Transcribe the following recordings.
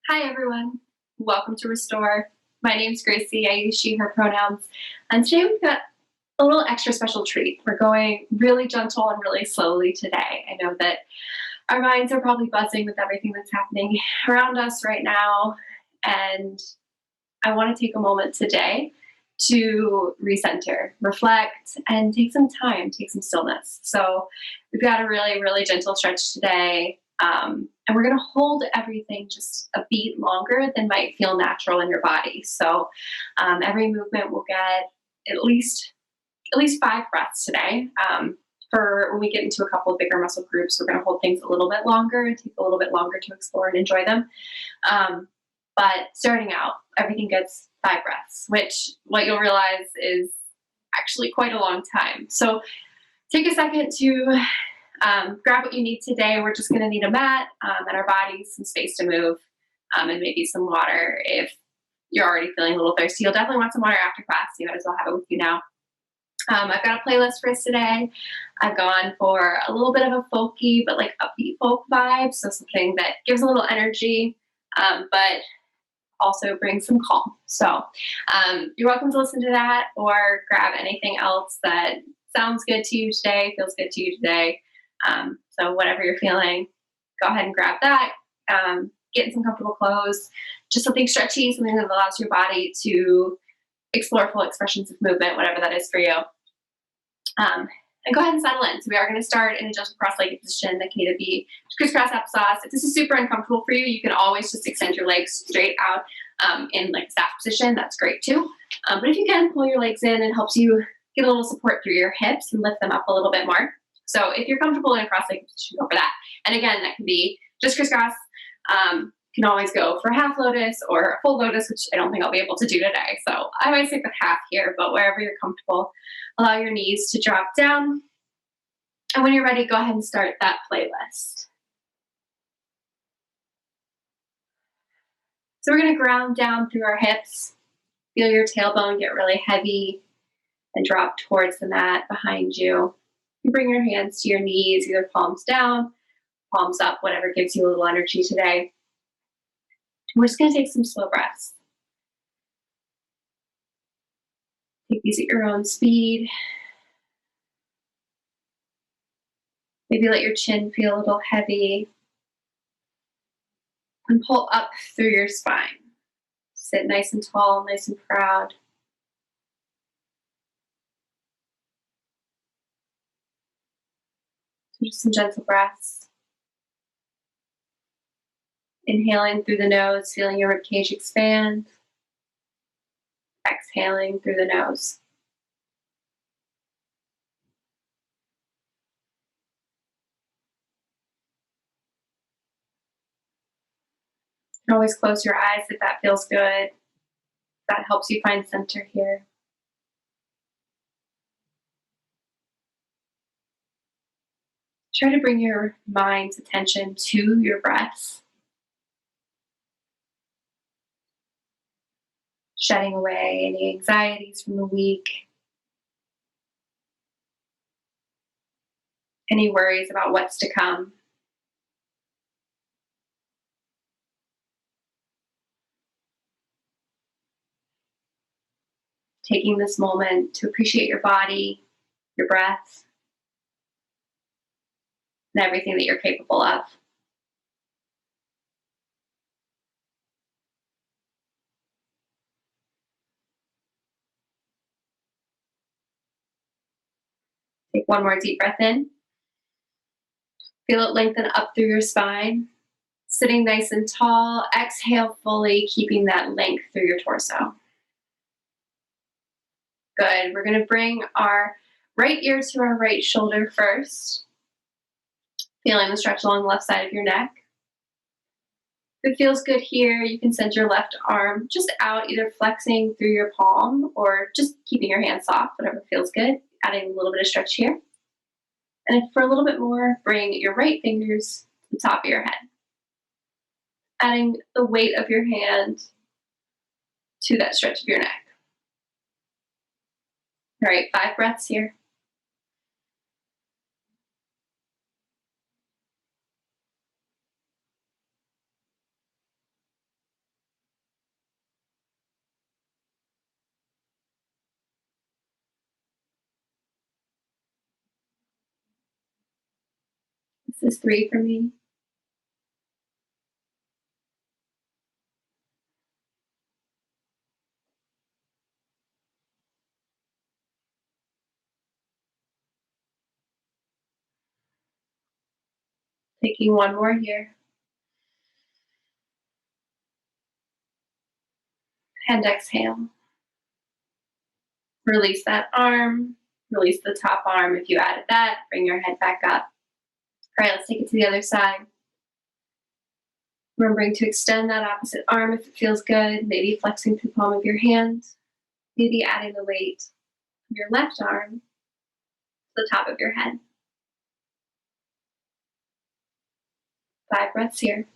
Hi, everyone. Welcome to Restore. My name's Gracie. I use she, her pronouns. And today we've got a little extra special treat. We're going really gentle and really slowly today. I know that our minds are probably buzzing with everything that's happening around us right now. And I want to take a moment today to recenter, reflect, and take some time, take some stillness. So we've got a really, really gentle stretch today. And we're going to hold everything just a beat longer than might feel natural in your body. So every movement will get at least at least 5 breaths today. For when we get into a couple of bigger muscle groups, we're going to hold things a little bit longer and take a little bit longer to explore and enjoy them. Um, but starting out, everything gets 5 breaths, which what you'll realize is actually quite a long time. So take a second to grab what you need today. We're just going to need a mat and our bodies, some space to move, and maybe some water. If you're already feeling a little thirsty, you'll definitely want some water after class. You might as well have it with you now. I've got a playlist for us today. I've gone for a little bit of a folky, but like upbeat folk vibe. So something that gives a little energy, but also brings some calm. So you're welcome to listen to that or grab anything else that sounds good to you today, feels good to you today. So whatever you're feeling, go ahead and grab that. Get in some comfortable clothes, just something stretchy, something that allows your body to explore full expressions of movement, whatever that is for you. And go ahead and settle in. So we are going to start in a gentle cross-legged position that can either be crisscross applesauce. If this is super uncomfortable for you, you can always just extend your legs straight out in like staff position. That's great too. But if you can, pull your legs in. It helps you get a little support through your hips and lift them up a little bit more. So if you're comfortable in a cross-legged position, go for that. And again, that can be just crisscross. You can always go for half lotus or a full lotus, which I don't think I'll be able to do today. So I might stick with half here, but wherever you're comfortable, allow your knees to drop down. And when you're ready, go ahead and start that playlist. So we're going to ground down through our hips. Feel your tailbone get really heavy and drop towards the mat behind you. You bring your hands to your knees, either palms down, palms up, whatever gives you a little energy today. We're just going to take some slow breaths. Take these at your own speed. Maybe let your chin feel a little heavy. And pull up through your spine. Sit nice and tall, nice and proud. So just some gentle breaths. Inhaling through the nose, feeling your ribcage expand. Exhaling through the nose. You can always close your eyes if that feels good. That helps you find center here. Try to bring your mind's attention to your breaths. Shedding away any anxieties from the week. Any worries about what's to come. Taking this moment to appreciate your body, your breath, and everything that you're capable of. Take one more deep breath in. Feel it lengthen up through your spine. Sitting nice and tall. Exhale fully, keeping that length through your torso. Good. We're going to bring our right ear to our right shoulder first. Feeling the stretch along the left side of your neck. If it feels good here, you can send your left arm just out, either flexing through your palm or just keeping your hands soft, whatever feels good. Adding a little bit of stretch here. And for a little bit more, bring your right fingers to the top of your head. Adding the weight of your hand to that stretch of your neck. All right, 5 breaths here. This is 3 for me. Taking one more here. And exhale. Release that arm. Release the top arm if you added that. Bring your head back up. All right, let's take it to the other side. Remembering to extend that opposite arm if it feels good. Maybe flexing through the palm of your hand. Maybe adding the weight of your left arm to the top of your head. 5 breaths here.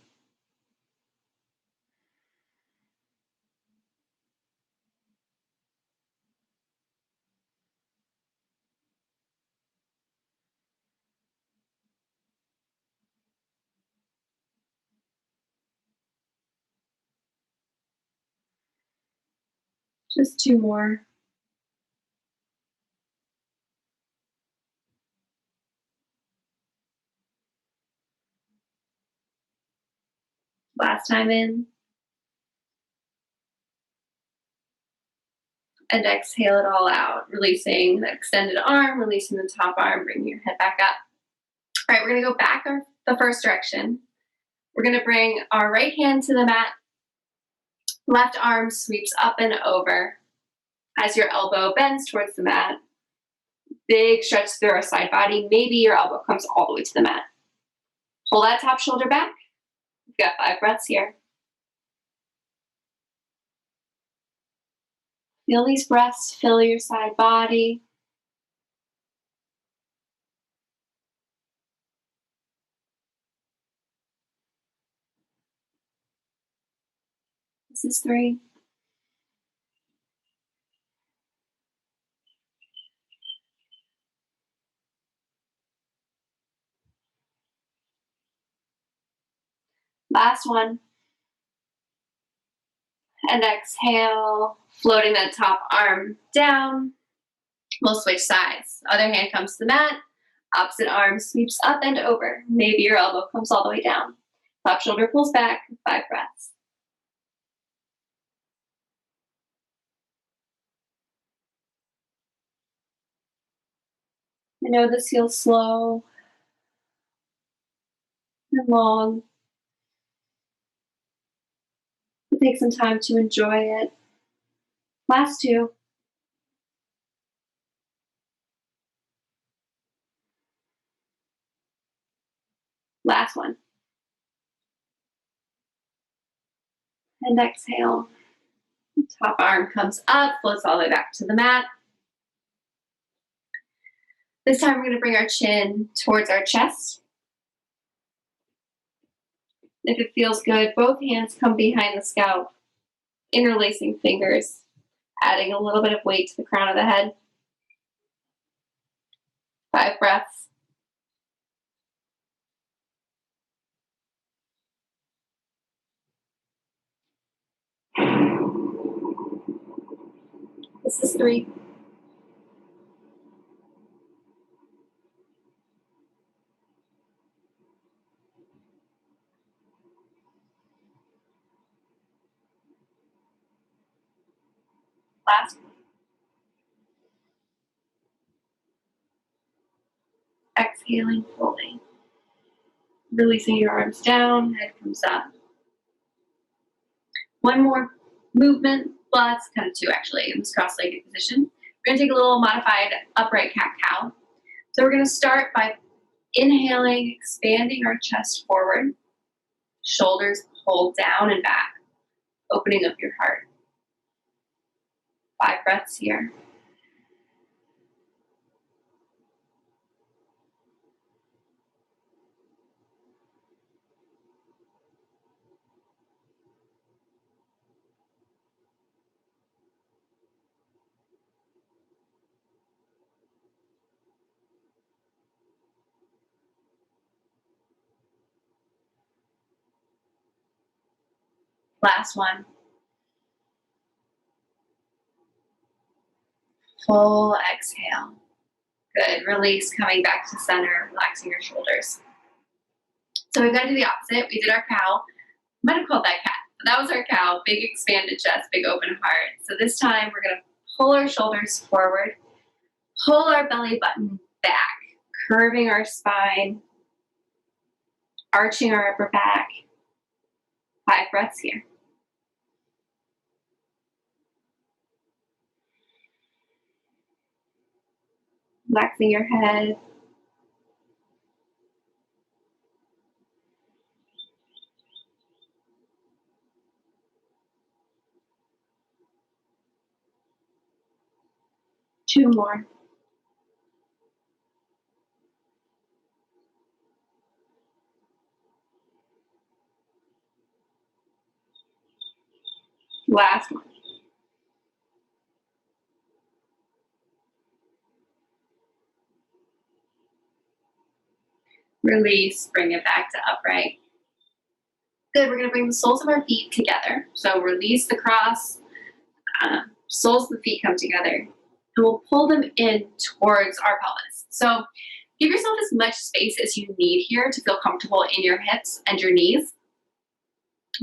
Just 2 more. Last time in. And exhale it all out, releasing the extended arm, releasing the top arm, bringing your head back up. All right, we're gonna go back the first direction. We're gonna bring our right hand to the mat. Left arm sweeps up and over as your elbow bends towards the mat. Big stretch through our side body. Maybe your elbow comes all the way to the mat. Pull that top shoulder back. We've got 5 breaths here. Feel these breaths fill your side body. This is 3. Last one. And exhale, floating that top arm down. We'll switch sides. Other hand comes to the mat. Opposite arm sweeps up and over. Maybe your elbow comes all the way down. Top shoulder pulls back. 5 breaths. I know this feels slow and long. But take some time to enjoy it. Last 2. Last one. And exhale. Top arm comes up, floats all the way back to the mat. This time we're going to bring our chin towards our chest. If it feels good, both hands come behind the scalp, interlacing fingers, adding a little bit of weight to the crown of the head. 5 breaths. This is 3. Last one. Exhaling fully. Releasing your arms down, head comes up. One more movement, well, that's kind of 2 actually, in this cross-legged position. We're going to take a little modified upright cat-cow. So we're going to start by inhaling, expanding our chest forward, shoulders pulled down and back, opening up your heart. 5 breaths here. Last one. Full exhale. Good. Release, coming back to center, relaxing your shoulders. So we've got to do the opposite. We did our cow. Might have called that cat, but that was our cow. Big expanded chest, big open heart. So this time we're going to pull our shoulders forward, pull our belly button back, curving our spine, arching our upper back. 5 breaths here. Relaxing your head. Two more. Last one. Release, bring it back to upright. Good, we're gonna bring the soles of our feet together. So release the cross, soles of the feet come together, and we'll pull them in towards our pelvis. So give yourself as much space as you need here to feel comfortable in your hips and your knees.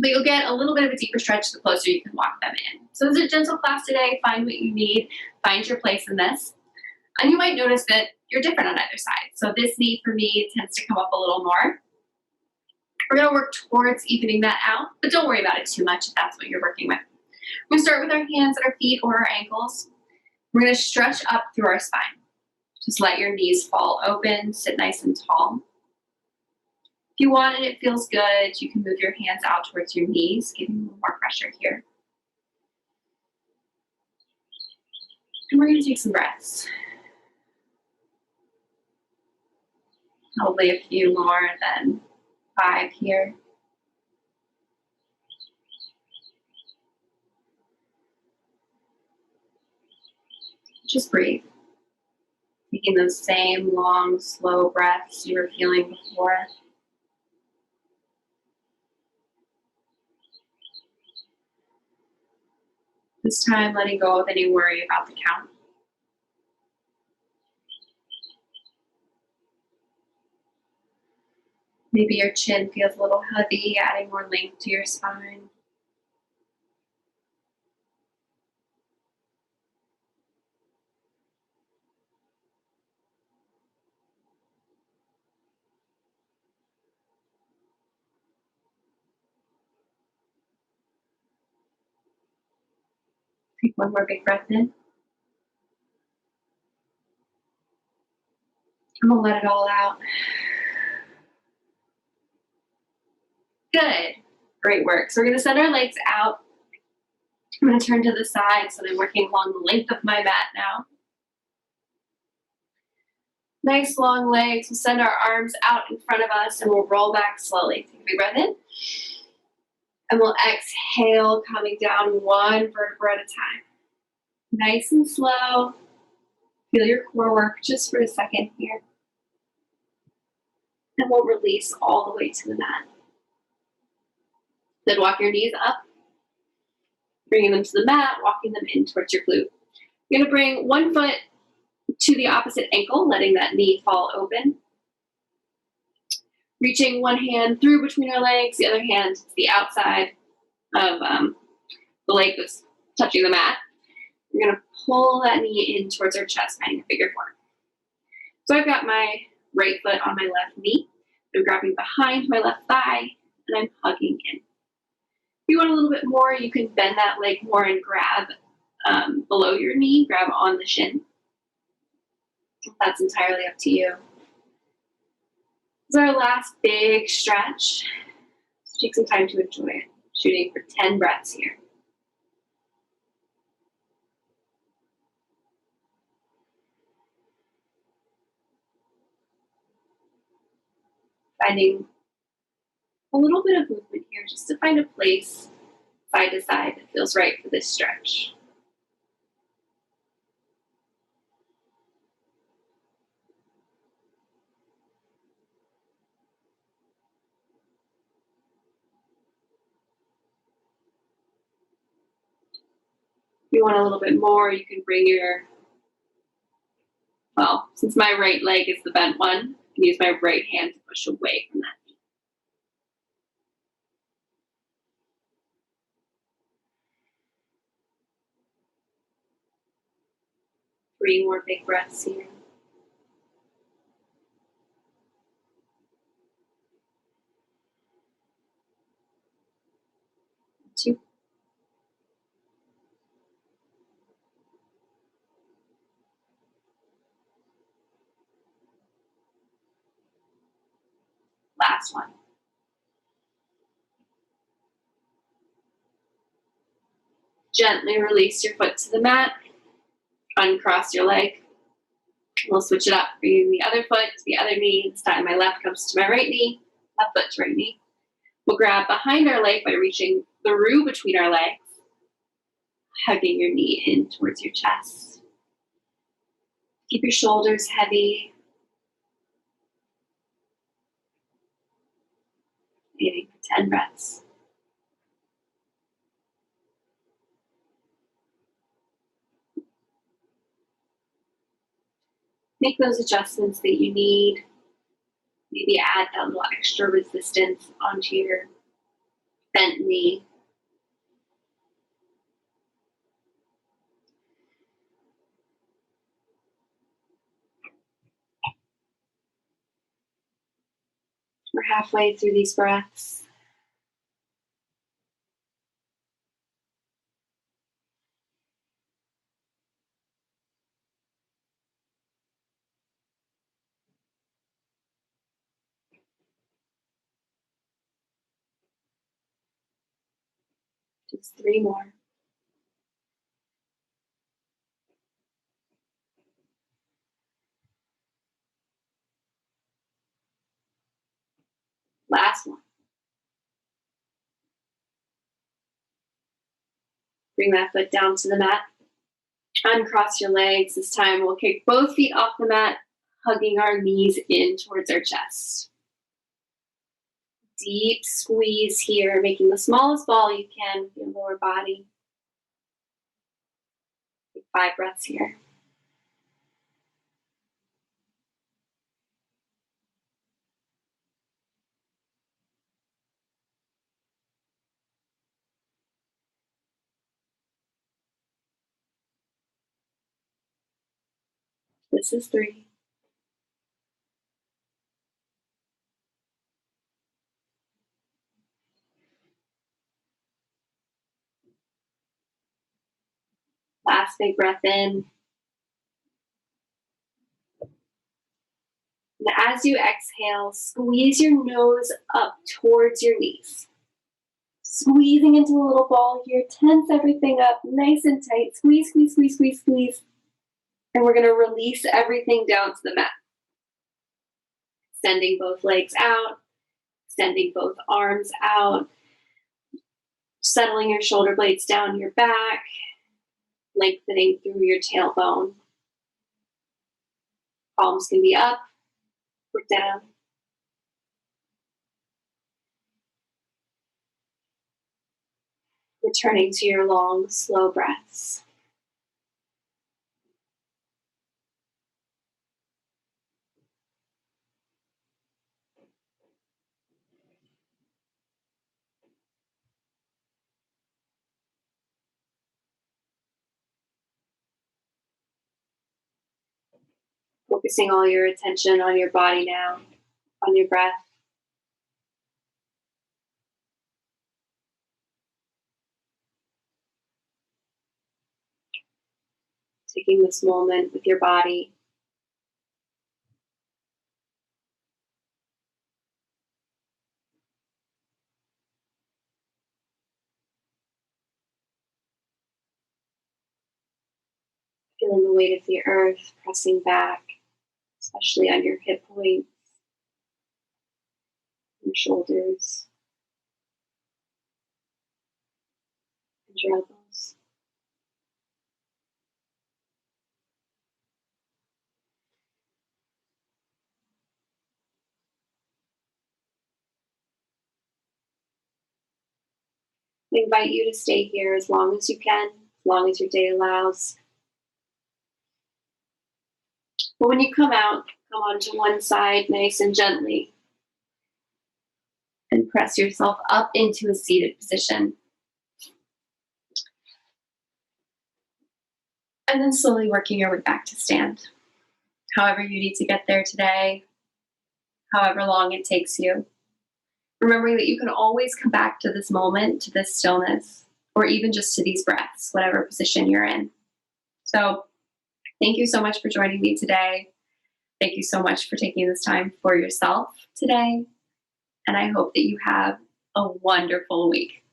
But you'll get a little bit of a deeper stretch the closer you can walk them in. So it's a gentle class today. Find what you need, find your place in this. And you might notice that you're different on either side. So this knee for me tends to come up a little more. We're gonna work towards evening that out, but don't worry about it too much if that's what you're working with. We're gonna start with our hands at our feet or our ankles. We're gonna stretch up through our spine. Just let your knees fall open, sit nice and tall. If you want and it feels good, you can move your hands out towards your knees, giving a little more pressure here. And we're gonna take some breaths. Probably a few more than 5 here. Just breathe. Taking those same long, slow breaths you were feeling before. This time, letting go of any worry about the count. Maybe your chin feels a little heavy, adding more length to your spine. Take one more big breath in. I'm gonna let it all out. Good. Great work. So we're gonna send our legs out. I'm gonna turn to the side so I'm working along the length of my mat now. Nice long legs. We'll send our arms out in front of us and we'll roll back slowly. Take a big breath in. And we'll exhale, coming down one vertebra at a time. Nice and slow. Feel your core work just for a second here. And we'll release all the way to the mat. Then walk your knees up, bringing them to the mat, walking them in towards your glute. You're gonna bring one foot to the opposite ankle, letting that knee fall open. Reaching one hand through between our legs, the other hand to the outside of the leg that's touching the mat. We're gonna pull that knee in towards our chest, finding a figure 4. So I've got my right foot on my left knee. I'm grabbing behind my left thigh, and I'm hugging in. If you want a little bit more, you can bend that leg more and grab below your knee, grab on the shin. That's entirely up to you. This is our last big stretch. Let's take some time to enjoy it. Shooting for 10 breaths here. Finding a little bit of movement here just to find a place side to side that feels right for this stretch. If you want a little bit more, you can bring your, well, since my right leg is the bent one, I can use my right hand to push away from that knee. 3 more big breaths here. 2. Last one. Gently release your foot to the mat. Uncross your leg. We'll switch it up. Bringing the other foot to the other knee. This time my left comes to my right knee, left foot to right knee. We'll grab behind our leg by reaching through between our legs, hugging your knee in towards your chest. Keep your shoulders heavy. Breathing for 10 breaths. Make those adjustments that you need. Maybe add that little extra resistance onto your bent knee. We're halfway through these breaths. Just 3 more. Last one. Bring that foot down to the mat. Uncross your legs. This time we'll kick both feet off the mat, hugging our knees in towards our chest. Deep squeeze here, making the smallest ball you can with your lower body. Take 5 breaths here. This is 3. Last big breath in. And as you exhale, squeeze your nose up towards your knees. Squeezing into a little ball here, tense everything up, nice and tight. Squeeze, squeeze, squeeze, squeeze, squeeze. And we're gonna release everything down to the mat. Extending both legs out, extending both arms out, settling your shoulder blades down your back, lengthening through your tailbone. Palms can be up or down. Returning to your long, slow breaths. Focusing all your attention on your body now, on your breath. Taking this moment with your body. Feeling the weight of the earth pressing back, especially on your hip points, your shoulders, and your elbows. We invite you to stay here as long as you can, as long as your day allows. But when you come out, come onto one side nice and gently. And press yourself up into a seated position. And then slowly working your way back to stand. However you need to get there today, however long it takes you. Remembering that you can always come back to this moment, to this stillness, or even just to these breaths, whatever position you're in. So thank you so much for joining me today. Thank you so much for taking this time for yourself today. And I hope that you have a wonderful week.